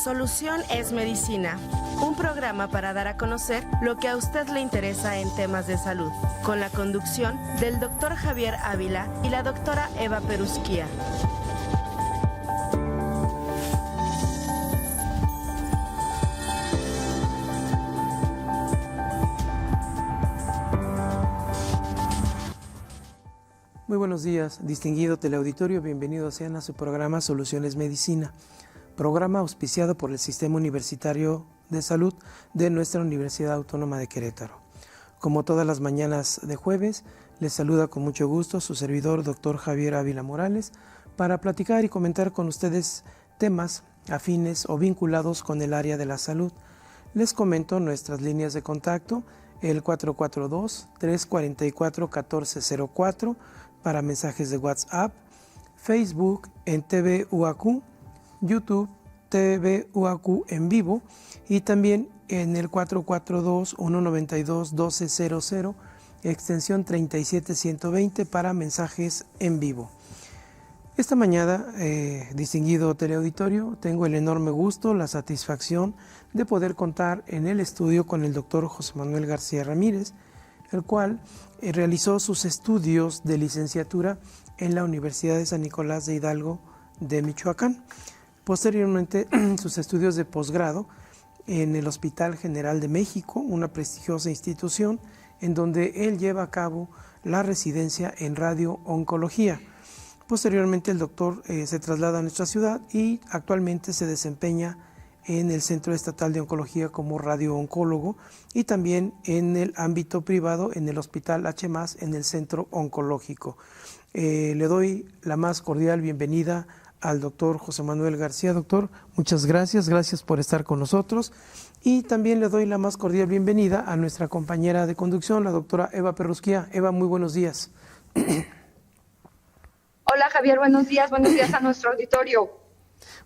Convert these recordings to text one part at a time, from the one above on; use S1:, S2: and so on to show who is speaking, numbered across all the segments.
S1: solución es medicina, un programa para dar a conocer lo que a usted le interesa en temas de salud, con la conducción del doctor Javier Ávila y la doctora Eva Perusquía.
S2: Muy buenos días, distinguido teleauditorio, bienvenidos sean a su programa Soluciones Medicina, programa auspiciado por el Sistema Universitario de Salud de nuestra Universidad Autónoma de Querétaro. Como todas las mañanas de jueves, les saluda con mucho gusto su servidor, doctor Javier Ávila Morales, para platicar y comentar con ustedes temas afines o vinculados con el área de la salud. Les comento nuestras líneas de contacto, el 442-344-1404, para mensajes de WhatsApp, Facebook en TVUAQ, YouTube TVUAQ en vivo y también en el 442-192-1200, extensión 37120 para mensajes en vivo. Esta mañana, distinguido teleauditorio, tengo el enorme gusto, la satisfacción de poder contar en el estudio con el doctor José Manuel García Ramírez, el cual realizó sus estudios de licenciatura en la Universidad de San Nicolás de Hidalgo de Michoacán. Posteriormente, sus estudios de posgrado en el Hospital General de México, una prestigiosa institución en donde él lleva a cabo la residencia en radiooncología. Posteriormente, el doctor se traslada a nuestra ciudad y actualmente se desempeña en el Centro Estatal de Oncología como radiooncólogo y también en el ámbito privado en el Hospital H+, en el Centro Oncológico. Le doy la más cordial bienvenida al doctor José Manuel García. Doctor, muchas gracias por estar con nosotros y también le doy la más cordial bienvenida a nuestra compañera de conducción, la doctora Eva Perusquía. Eva, muy buenos días.
S3: Hola Javier, buenos días a nuestro auditorio.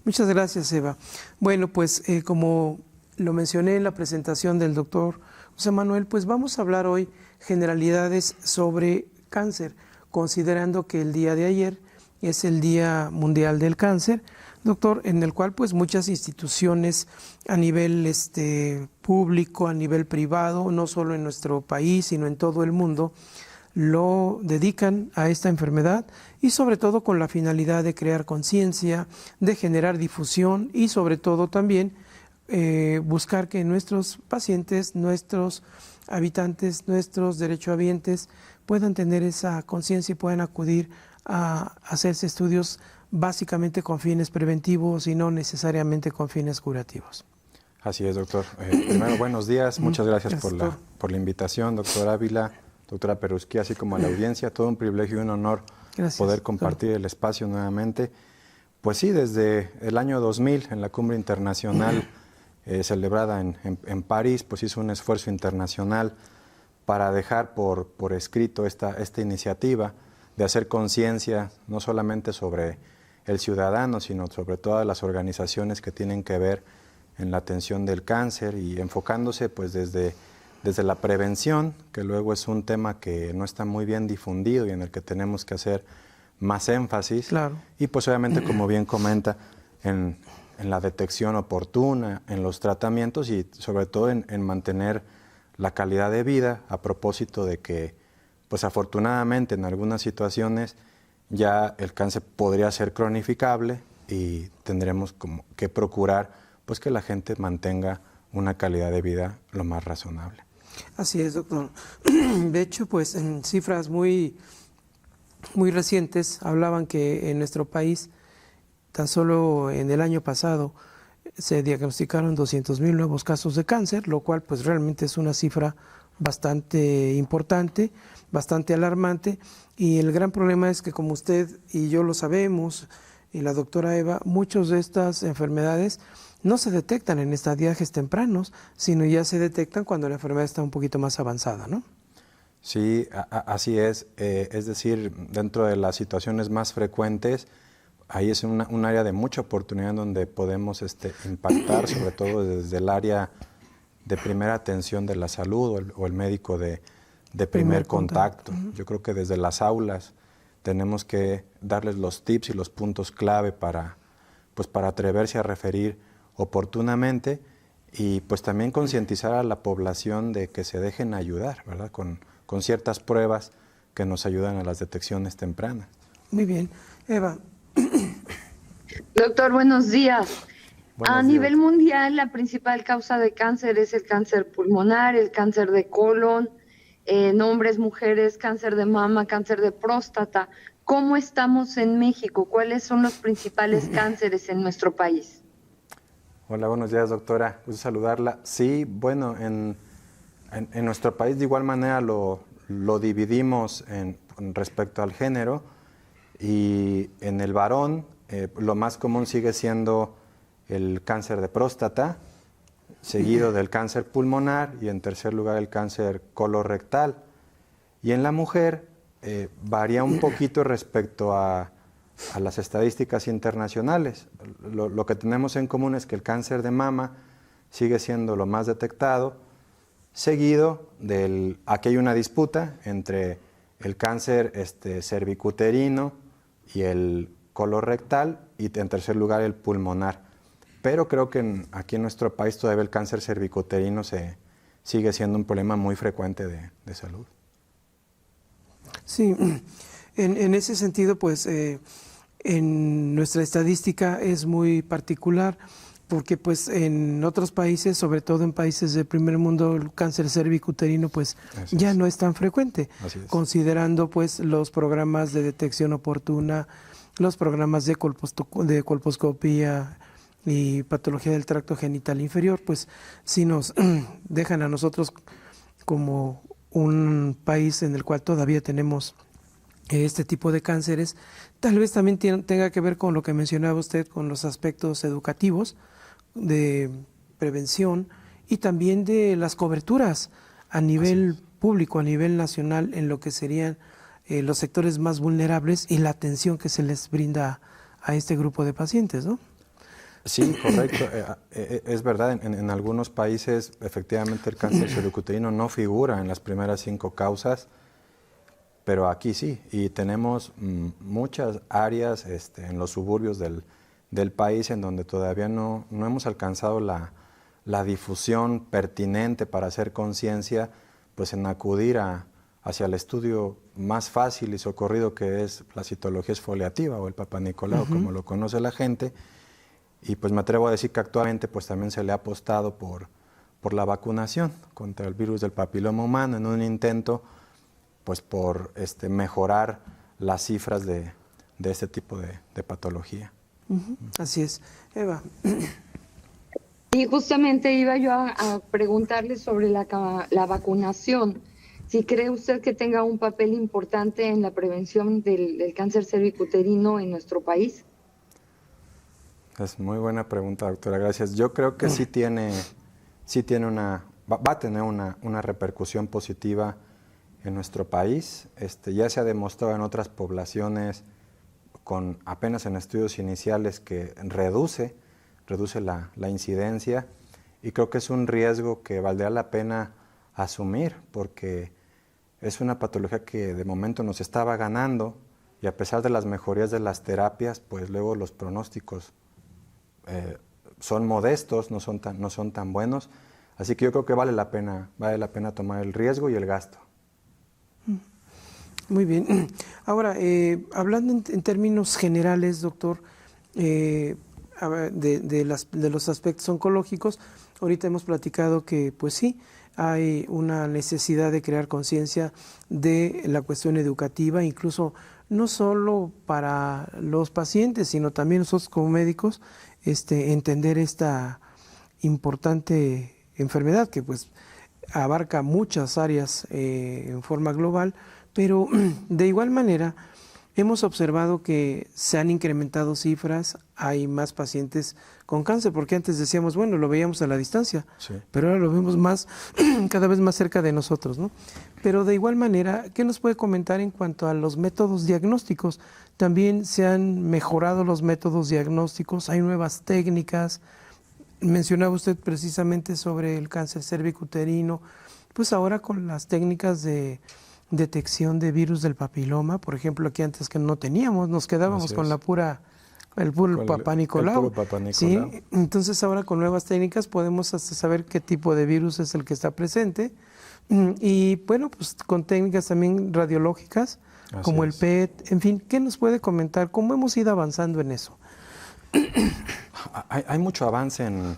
S2: Muchas gracias, Eva. Bueno, pues como lo mencioné en la presentación del doctor José Manuel, pues vamos a hablar hoy generalidades sobre cáncer, considerando que el día de ayer es el Día Mundial del Cáncer, doctor, en el cual pues muchas instituciones a nivel público, a nivel privado, no solo en nuestro país, sino en todo el mundo, lo dedican a esta enfermedad y sobre todo con la finalidad de crear conciencia, de generar difusión y sobre todo también buscar que nuestros pacientes, nuestros habitantes, nuestros derechohabientes puedan tener esa conciencia y puedan acudir a hacerse estudios básicamente con fines preventivos y no necesariamente con fines curativos.
S4: Así es, doctor. Primero, buenos días. Muchas gracias por la invitación, doctor Ávila, doctora Perusquía, así como a la audiencia. Todo un privilegio y un honor poder compartir el espacio nuevamente. Pues sí, desde el año 2000, en la Cumbre Internacional celebrada en París, pues hizo un esfuerzo internacional para dejar por escrito esta iniciativa de hacer conciencia no solamente sobre el ciudadano, sino sobre todas las organizaciones que tienen que ver en la atención del cáncer y enfocándose pues desde la prevención, que luego es un tema que no está muy bien difundido y en el que tenemos que hacer más énfasis.
S2: Claro.
S4: Y pues obviamente, como bien comenta, en la detección oportuna, en los tratamientos y sobre todo en mantener la calidad de vida, a propósito de que, pues afortunadamente en algunas situaciones ya el cáncer podría ser cronificable y tendremos como que procurar pues que la gente mantenga una calidad de vida lo más razonable.
S2: Así es, doctor. De hecho, pues en cifras muy recientes hablaban que en nuestro país, tan solo en el año pasado, se diagnosticaron 200,000 nuevos casos de cáncer, lo cual pues realmente es una cifra bastante importante, bastante alarmante, y el gran problema es que, como usted y yo lo sabemos, y la doctora Eva, muchas de estas enfermedades no se detectan en estadiajes tempranos, sino ya se detectan cuando la enfermedad está un poquito más avanzada, ¿no?
S4: Sí, así es. Es decir, dentro de las situaciones más frecuentes, ahí es un área de mucha oportunidad donde podemos impactar, sobre todo desde el área de primera atención de la salud o el médico de primer contacto. Yo creo que desde las aulas tenemos que darles los tips y los puntos clave para atreverse a referir oportunamente y pues también concientizar a la población de que se dejen ayudar, ¿verdad? Con ciertas pruebas que nos ayudan a las detecciones tempranas.
S2: Muy bien. Eva.
S3: Doctor, buenos días.
S4: Buenos
S3: a
S4: días.
S3: Nivel mundial, la principal causa de cáncer es el cáncer pulmonar, el cáncer de colon, en hombres, mujeres, cáncer de mama, cáncer de próstata. ¿Cómo estamos en México? ¿Cuáles son los principales cánceres en nuestro país?
S4: Hola, buenos días, doctora. Gusto saludarla. Sí, bueno, en nuestro país de igual manera lo dividimos respecto al género, y en el varón lo más común sigue siendo el cáncer de próstata, seguido del cáncer pulmonar y en tercer lugar el cáncer colorectal. Y en la mujer varía un poquito respecto a las estadísticas internacionales. Lo que tenemos en común es que el cáncer de mama sigue siendo lo más detectado, seguido aquí hay una disputa entre el cáncer cervicuterino y el colorectal, y en tercer lugar el pulmonar. Pero creo que aquí en nuestro país todavía el cáncer cervicuterino sigue siendo un problema muy frecuente de salud.
S2: Sí, en ese sentido, pues en nuestra estadística es muy particular, porque pues en otros países, sobre todo en países del primer mundo, el cáncer cervicuterino pues ya no es tan frecuente, considerando pues los programas de detección oportuna, los programas de colposcopía y patología del tracto genital inferior, pues sí nos dejan a nosotros como un país en el cual todavía tenemos este tipo de cánceres. Tal vez también tenga que ver con lo que mencionaba usted, con los aspectos educativos, de prevención y también de las coberturas a nivel público, a nivel nacional, en lo que serían los sectores más vulnerables y la atención que se les brinda a este grupo de pacientes, ¿no?
S4: Sí, correcto. Es verdad, en algunos países efectivamente el cáncer cervicuterino no figura en las primeras 5 causas, pero aquí sí, y tenemos muchas áreas en los suburbios del país en donde todavía no hemos alcanzado la difusión pertinente para hacer conciencia, pues en acudir hacia el estudio más fácil y socorrido, que es la citología exfoliativa o el Papá Nicolau, como lo conoce la gente. Y pues me atrevo a decir que actualmente pues también se le ha apostado por la vacunación contra el virus del papiloma humano en un intento pues por mejorar las cifras de este tipo de patología.
S2: Así es. Eva.
S3: Y justamente iba yo a preguntarle sobre la vacunación. Si cree usted que tenga un papel importante en la prevención del cáncer cervicuterino en nuestro país.
S4: Es muy buena pregunta, doctora, gracias. Yo creo que sí tiene va a tener una repercusión positiva en nuestro país. Ya se ha demostrado en otras poblaciones, apenas en estudios iniciales, que reduce la incidencia, y creo que es un riesgo que valdría la pena asumir, porque es una patología que de momento nos estaba ganando, y a pesar de las mejorías de las terapias, pues luego los pronósticos son modestos, no son tan buenos. Así que yo creo que vale la pena tomar el riesgo y el gasto.
S2: Muy bien. Ahora, hablando en términos generales, doctor, de los aspectos oncológicos, ahorita hemos platicado que pues sí, hay una necesidad de crear conciencia de la cuestión educativa, incluso no solo para los pacientes, sino también nosotros como médicos, entender esta importante enfermedad que pues abarca muchas áreas en forma global, pero de igual manera hemos observado que se han incrementado cifras, hay más pacientes con cáncer, porque antes decíamos, bueno, lo veíamos a la distancia, sí, pero ahora lo vemos cada vez más cerca de nosotros, ¿no? Pero de igual manera, ¿qué nos puede comentar en cuanto a los métodos diagnósticos? También se han mejorado los métodos diagnósticos, hay nuevas técnicas. Mencionaba usted precisamente sobre el cáncer cervicuterino, pues ahora con las técnicas de detección de virus del papiloma, por ejemplo, aquí antes que no teníamos, nos quedábamos con la pura el puro Papá Nicolau.
S4: El puro Papá Nicolau.
S2: Sí, entonces ahora con nuevas técnicas podemos hasta saber qué tipo de virus es el que está presente. Y bueno, pues con técnicas también radiológicas, como el PET, en fin, ¿qué nos puede comentar? ¿Cómo hemos ido avanzando en eso?
S4: Hay mucho avance en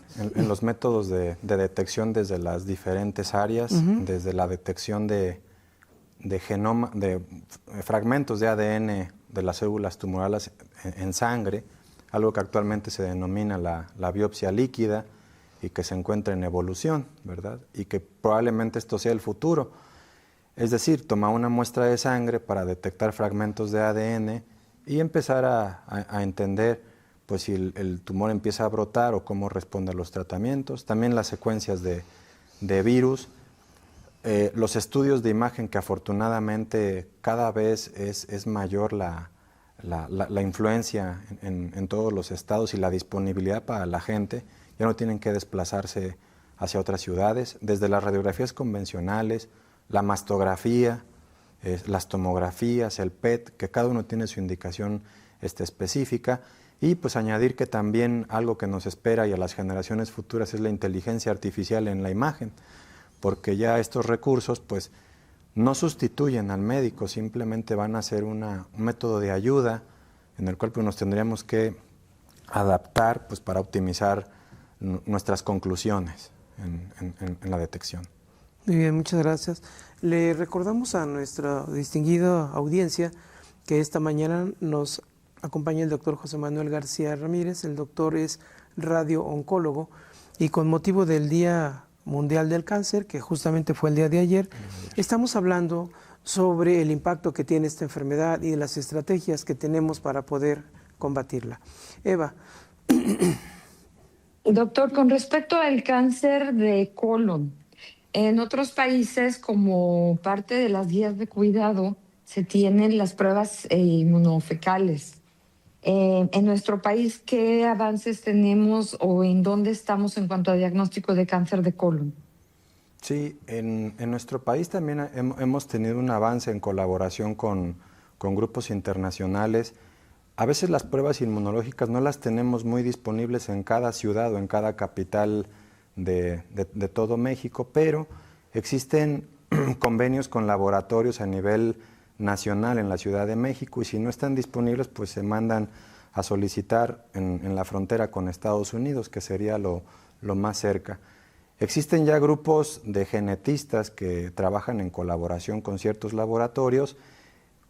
S4: los métodos de detección desde las diferentes áreas, desde la detección de genoma, de fragmentos de ADN de las células tumorales en sangre, algo que actualmente se denomina la biopsia líquida y que se encuentra en evolución, ¿verdad? Y que probablemente esto sea el futuro. Es decir, tomar una muestra de sangre para detectar fragmentos de ADN y empezar a entender pues, si el tumor empieza a brotar o cómo responde a los tratamientos. También las secuencias de virus, los estudios de imagen que afortunadamente cada vez es mayor la influencia en todos los estados y la disponibilidad para la gente. Ya no tienen que desplazarse hacia otras ciudades, desde las radiografías convencionales, la mastografía, las tomografías, el PET, que cada uno tiene su indicación específica, y pues añadir que también algo que nos espera y a las generaciones futuras es la inteligencia artificial en la imagen, porque ya estos recursos pues no sustituyen al médico, simplemente van a ser un método de ayuda en el cual pues, nos tendríamos que adaptar pues, para optimizar nuestras conclusiones en la detección.
S2: Muy bien, muchas gracias. Le recordamos a nuestra distinguida audiencia que esta mañana nos acompaña el doctor José Manuel García Ramírez. El doctor es radio-oncólogo y con motivo del Día Mundial del Cáncer, que justamente fue el día de ayer, estamos hablando sobre el impacto que tiene esta enfermedad y de las estrategias que tenemos para poder combatirla. Eva.
S3: Doctor, con respecto al cáncer de colon, en otros países, como parte de las guías de cuidado, se tienen las pruebas inmunofecales. En nuestro país, ¿qué avances tenemos o en dónde estamos en cuanto a diagnóstico de cáncer de colon?
S4: Sí, en nuestro país también hemos tenido un avance en colaboración con grupos internacionales. A veces las pruebas inmunológicas no las tenemos muy disponibles en cada ciudad o en cada capital de todo México, pero existen convenios con laboratorios a nivel nacional en la Ciudad de México y si no están disponibles, pues se mandan a solicitar en la frontera con Estados Unidos, que sería lo más cerca. Existen ya grupos de genetistas que trabajan en colaboración con ciertos laboratorios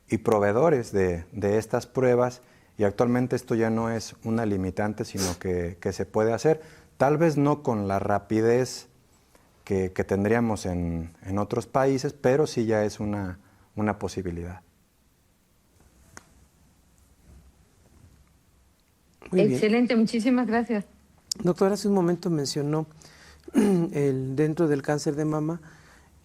S4: y proveedores de estas pruebas, y actualmente esto ya no es una limitante, sino que se puede hacer, tal vez no con la rapidez que tendríamos en otros países, pero sí ya es una posibilidad.
S3: Excelente, muchísimas gracias.
S2: Doctor, hace un momento mencionó dentro del cáncer de mama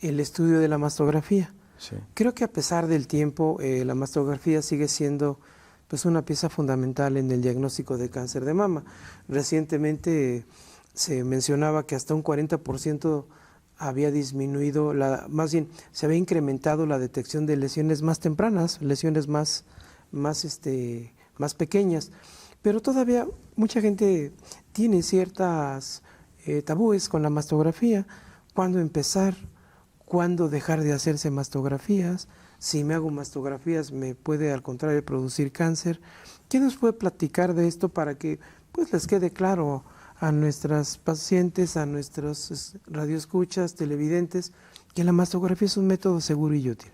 S2: el estudio de la mastografía.
S4: Sí.
S2: Creo que a pesar del tiempo, la mastografía sigue siendo pues, una pieza fundamental en el diagnóstico de cáncer de mama. Recientemente se mencionaba que hasta un 40% había disminuido, más bien se había incrementado la detección de lesiones más tempranas, lesiones más pequeñas. Pero todavía mucha gente tiene ciertas tabúes con la mastografía. ¿Cuándo empezar? ¿Cuándo dejar de hacerse mastografías? Si me hago mastografías, ¿me puede al contrario producir cáncer? ¿Quién nos puede platicar de esto para que pues, les quede claro a nuestras pacientes, a nuestros radioescuchas, televidentes, que la mastografía es un método seguro y útil?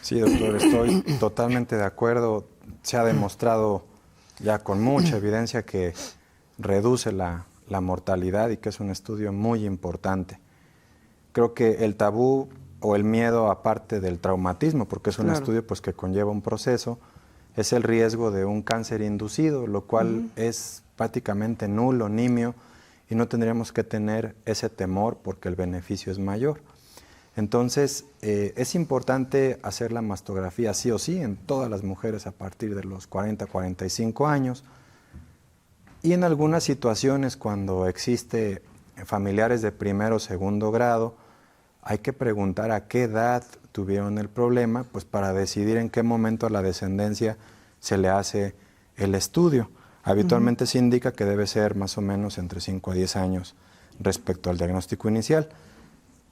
S4: Sí, doctor, estoy totalmente de acuerdo. Se ha demostrado ya con mucha evidencia que reduce la mortalidad y que es un estudio muy importante. Creo que el tabú o el miedo, aparte del traumatismo, porque es un estudio pues, que conlleva un proceso, es el riesgo de un cáncer inducido, lo cual es prácticamente nulo, nimio, y no tendríamos que tener ese temor porque el beneficio es mayor. Entonces, es importante hacer la mastografía sí o sí en todas las mujeres a partir de los 40, 45 años. Y en algunas situaciones, cuando existe familiares de primero o segundo grado, hay que preguntar a qué edad tuvieron el problema, pues para decidir en qué momento a la descendencia se le hace el estudio. Habitualmente se indica que debe ser más o menos entre 5 a 10 años respecto al diagnóstico inicial.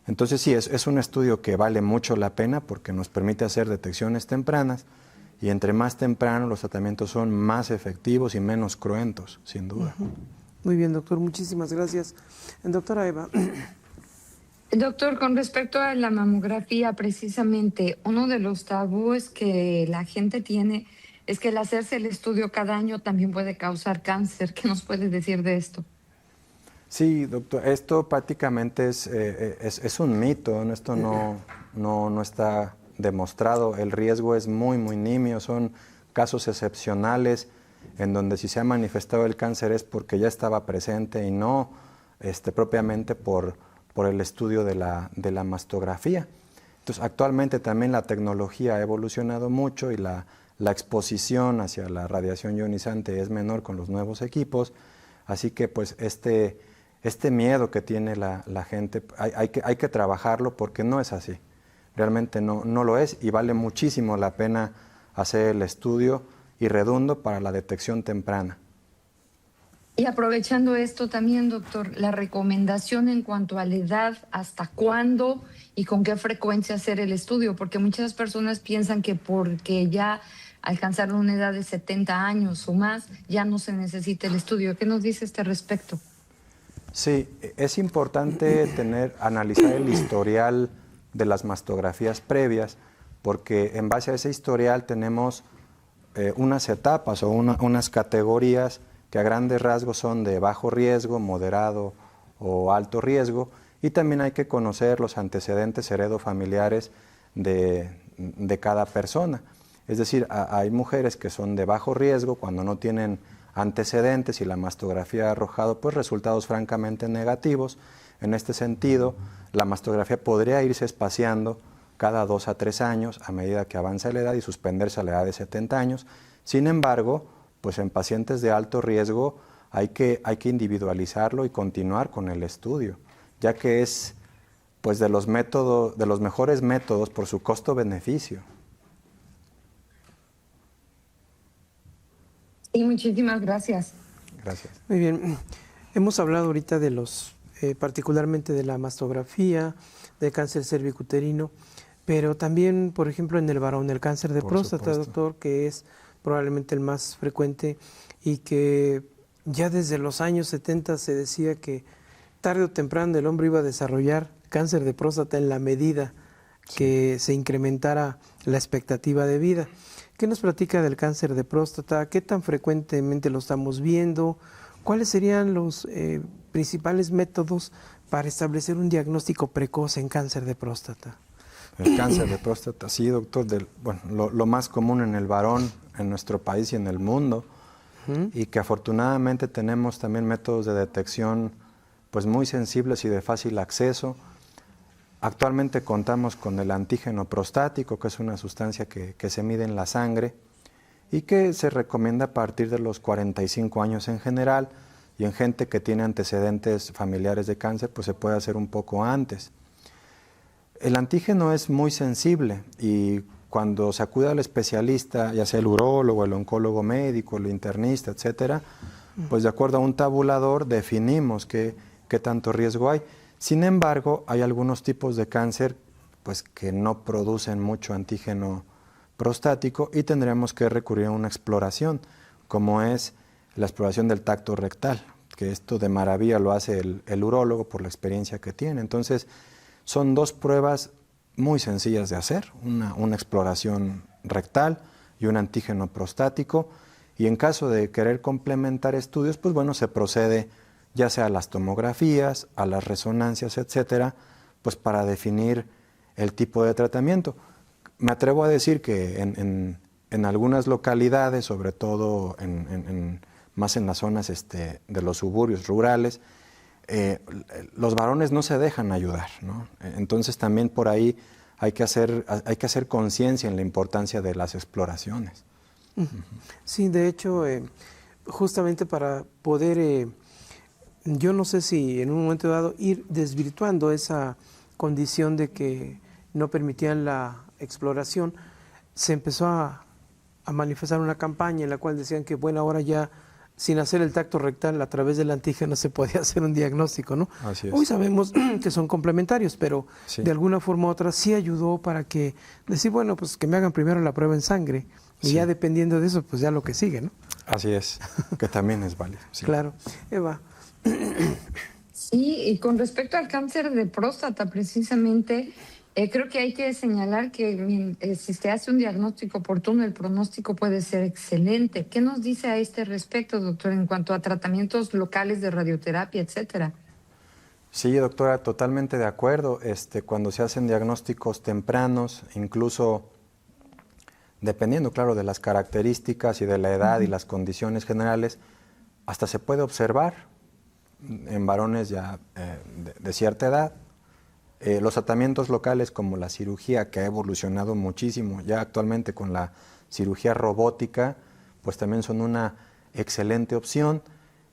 S4: Entonces sí, es un estudio que vale mucho la pena porque nos permite hacer detecciones tempranas y entre más temprano los tratamientos son más efectivos y menos cruentos, sin duda.
S2: Muy bien, doctor, muchísimas gracias. Doctora Eva.
S5: Doctor, con respecto a la mamografía, precisamente uno de los tabúes que la gente tiene es que el hacerse el estudio cada año también puede causar cáncer. ¿Qué nos puede decir de esto?
S4: Sí, doctor, esto prácticamente es un mito, ¿no? Esto no está demostrado, el riesgo es muy nimio, son casos excepcionales en donde si se ha manifestado el cáncer es porque ya estaba presente y no propiamente por el estudio de la mastografía. Entonces, actualmente también la tecnología ha evolucionado mucho y la exposición hacia la radiación ionizante es menor con los nuevos equipos, así que pues este miedo que tiene la gente, hay que trabajarlo porque no es así. Realmente no lo es y vale muchísimo la pena hacer el estudio y redundo para la detección temprana.
S5: Y aprovechando esto también, doctor, la recomendación en cuanto a la edad, hasta cuándo y con qué frecuencia hacer el estudio, porque muchas personas piensan que porque ya alcanzaron una edad de 70 años o más, ya no se necesita el estudio. ¿Qué nos dice este respecto?
S4: Sí, es importante analizar el historial de las mastografías previas, porque en base a ese historial tenemos unas etapas o unas categorías que a grandes rasgos son de bajo riesgo, moderado o alto riesgo, y también hay que conocer los antecedentes heredofamiliares de cada persona. Es decir, hay mujeres que son de bajo riesgo cuando no tienen antecedentes y la mastografía ha arrojado pues resultados francamente negativos. En este sentido, la mastografía podría irse espaciando cada 2 a 3 años a medida que avanza la edad y suspenderse a la edad de 70 años. Sin embargo, pues en pacientes de alto riesgo hay que individualizarlo y continuar con el estudio, ya que es pues de los mejores métodos por su costo-beneficio.
S5: Y muchísimas gracias.
S4: Gracias.
S2: Muy bien. Hemos hablado ahorita de particularmente de la mastografía, del cáncer cervicuterino, pero también, por ejemplo, en el varón, el cáncer de próstata, doctor, que es probablemente el más frecuente y que ya desde los años 70 se decía que tarde o temprano el hombre iba a desarrollar cáncer de próstata en la medida que se incrementara la expectativa de vida. ¿Qué nos platica del cáncer de próstata? ¿Qué tan frecuentemente lo estamos viendo? ¿Cuáles serían los principales métodos para establecer un diagnóstico precoz en cáncer de próstata?
S4: El cáncer de próstata, sí, doctor, lo más común en el varón en nuestro país y en el mundo, y que afortunadamente tenemos también métodos de detección pues muy sensibles y de fácil acceso. Actualmente contamos con el antígeno prostático, que es una sustancia que se mide en la sangre y que se recomienda a partir de los 45 años en general, y en gente que tiene antecedentes familiares de cáncer, pues se puede hacer un poco antes. El antígeno es muy sensible y cuando se acude al especialista, ya sea el urólogo, el oncólogo médico, el internista, etcétera, pues de acuerdo a un tabulador definimos qué tanto riesgo hay. Sin embargo, hay algunos tipos de cáncer pues, que no producen mucho antígeno prostático y tendremos que recurrir a una exploración, como es la exploración del tacto rectal, que esto de maravilla lo hace el urólogo por la experiencia que tiene. Entonces, son 2 pruebas muy sencillas de hacer, una exploración rectal y un antígeno prostático, y en caso de querer complementar estudios, pues bueno, se procede ya sea a las tomografías, a las resonancias, etcétera, pues para definir el tipo de tratamiento. Me atrevo a decir que en algunas localidades, sobre todo más en las zonas de los suburbios rurales, los varones no se dejan ayudar, ¿no? Entonces también por ahí hay que hacer conciencia en la importancia de las exploraciones.
S2: Sí, de hecho, justamente para poder, yo no sé si en un momento dado ir desvirtuando esa condición de que no permitían la exploración, se empezó a manifestar una campaña en la cual decían que bueno, ahora ya sin hacer el tacto rectal a través del antígeno se podía hacer un diagnóstico, ¿no?
S4: Así es.
S2: Hoy sabemos que son complementarios, pero de alguna forma u otra sí ayudó para que decir, bueno, pues que me hagan primero la prueba en sangre y ya dependiendo de eso, pues ya lo que sigue, ¿no?
S4: Así es, que también es válido. Sí.
S2: Claro. Eva.
S5: Sí, y con respecto al cáncer de próstata, precisamente, creo que hay que señalar que si se hace un diagnóstico oportuno, el pronóstico puede ser excelente. ¿Qué nos dice a este respecto, doctor, en cuanto a tratamientos locales de radioterapia, etcétera?
S4: Sí, doctora, totalmente de acuerdo. Cuando se hacen diagnósticos tempranos, incluso dependiendo, claro, de las características y de la edad y las condiciones generales, hasta se puede observar en varones ya de cierta edad. Los tratamientos locales como la cirugía, que ha evolucionado muchísimo ya actualmente con la cirugía robótica, pues también son una excelente opción.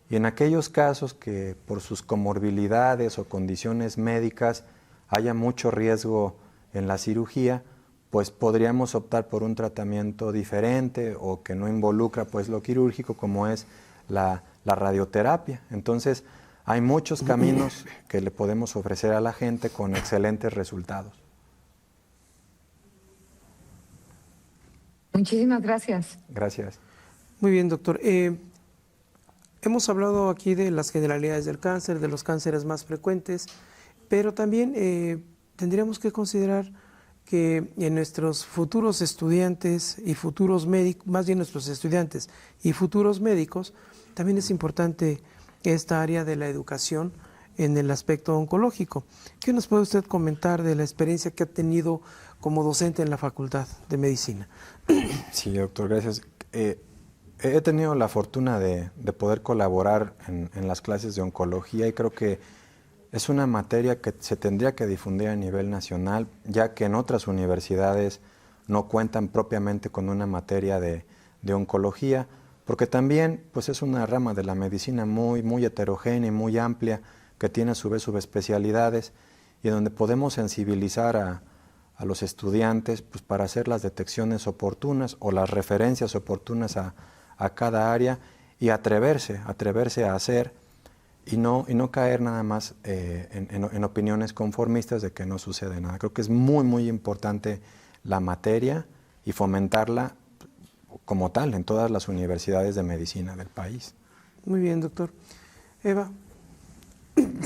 S4: Y en aquellos casos que por sus comorbilidades o condiciones médicas haya mucho riesgo en la cirugía, pues podríamos optar por un tratamiento diferente o que no involucra pues lo quirúrgico, como es la radioterapia. Entonces, hay muchos caminos que le podemos ofrecer a la gente con excelentes resultados.
S5: Muchísimas gracias.
S4: Gracias.
S2: Muy bien, doctor. Hemos hablado aquí de las generalidades del cáncer, de los cánceres más frecuentes, pero también tendríamos que considerar que en nuestros futuros estudiantes y futuros médicos, más bien nuestros estudiantes y futuros médicos, también es importante esta área de la educación en el aspecto oncológico. ¿Qué nos puede usted comentar de la experiencia que ha tenido como docente en la Facultad de Medicina?
S4: Sí, doctor, gracias. He tenido la fortuna de poder colaborar en las clases de oncología y creo que es una materia que se tendría que difundir a nivel nacional, ya que en otras universidades no cuentan propiamente con una materia de oncología, porque también pues es una rama de la medicina muy heterogénea y muy amplia, que tiene a su vez subespecialidades y donde podemos sensibilizar a los estudiantes pues, para hacer las detecciones oportunas o las referencias oportunas a cada área y atreverse a hacer y no caer nada más en opiniones conformistas de que no sucede nada. Creo que es muy importante la materia y fomentarla como tal en todas las universidades de medicina del país.
S2: Muy bien, doctor. Eva.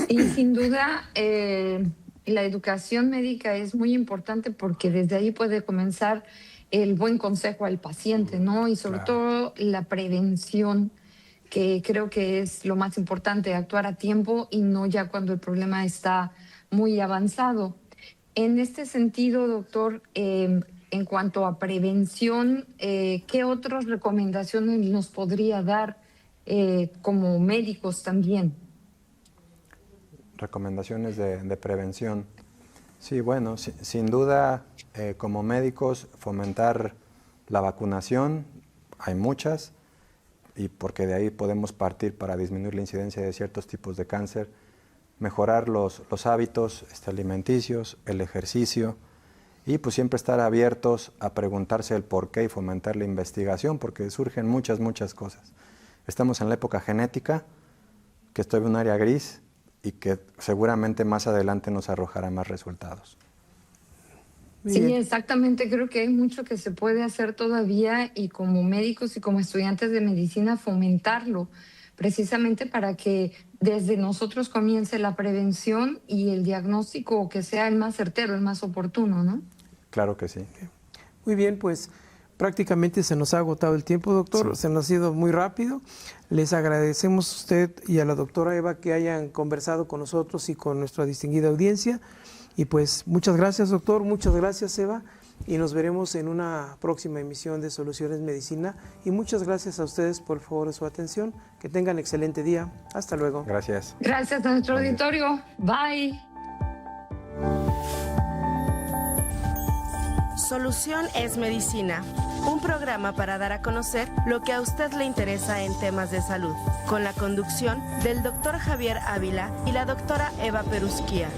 S5: Y sin duda, la educación médica es muy importante porque desde ahí puede comenzar el buen consejo al paciente, ¿no? Y sobre todo la prevención, que creo que es lo más importante, actuar a tiempo y no ya cuando el problema está muy avanzado. En este sentido, doctor, en cuanto a prevención, ¿qué otras recomendaciones nos podría dar como médicos también?
S4: Recomendaciones de prevención. Sí, bueno, sin duda, como médicos, fomentar la vacunación, hay muchas, y porque de ahí podemos partir para disminuir la incidencia de ciertos tipos de cáncer, mejorar los hábitos alimenticios, el ejercicio, y pues siempre estar abiertos a preguntarse el por qué y fomentar la investigación, porque surgen muchas cosas. Estamos en la época genética, que esto es un área gris, y que seguramente más adelante nos arrojará más resultados.
S5: Sí, exactamente. Creo que hay mucho que se puede hacer todavía y como médicos y como estudiantes de medicina fomentarlo, precisamente para que desde nosotros comience la prevención y el diagnóstico que sea el más certero, el más oportuno, ¿no?
S4: Claro que sí.
S2: Muy bien, pues prácticamente se nos ha agotado el tiempo, doctor. Sí. Se nos ha ido muy rápido. Les agradecemos a usted y a la doctora Eva que hayan conversado con nosotros y con nuestra distinguida audiencia. Y pues muchas gracias, doctor. Muchas gracias, Eva. Y nos veremos en una próxima emisión de Soluciones Medicina. Y muchas gracias a ustedes por el favor de su atención. Que tengan excelente día. Hasta luego.
S4: Gracias.
S5: Gracias a nuestro auditorio. Bye.
S1: Solución es Medicina, un programa para dar a conocer lo que a usted le interesa en temas de salud, con la conducción del doctor Javier Ávila y la doctora Eva Perusquía.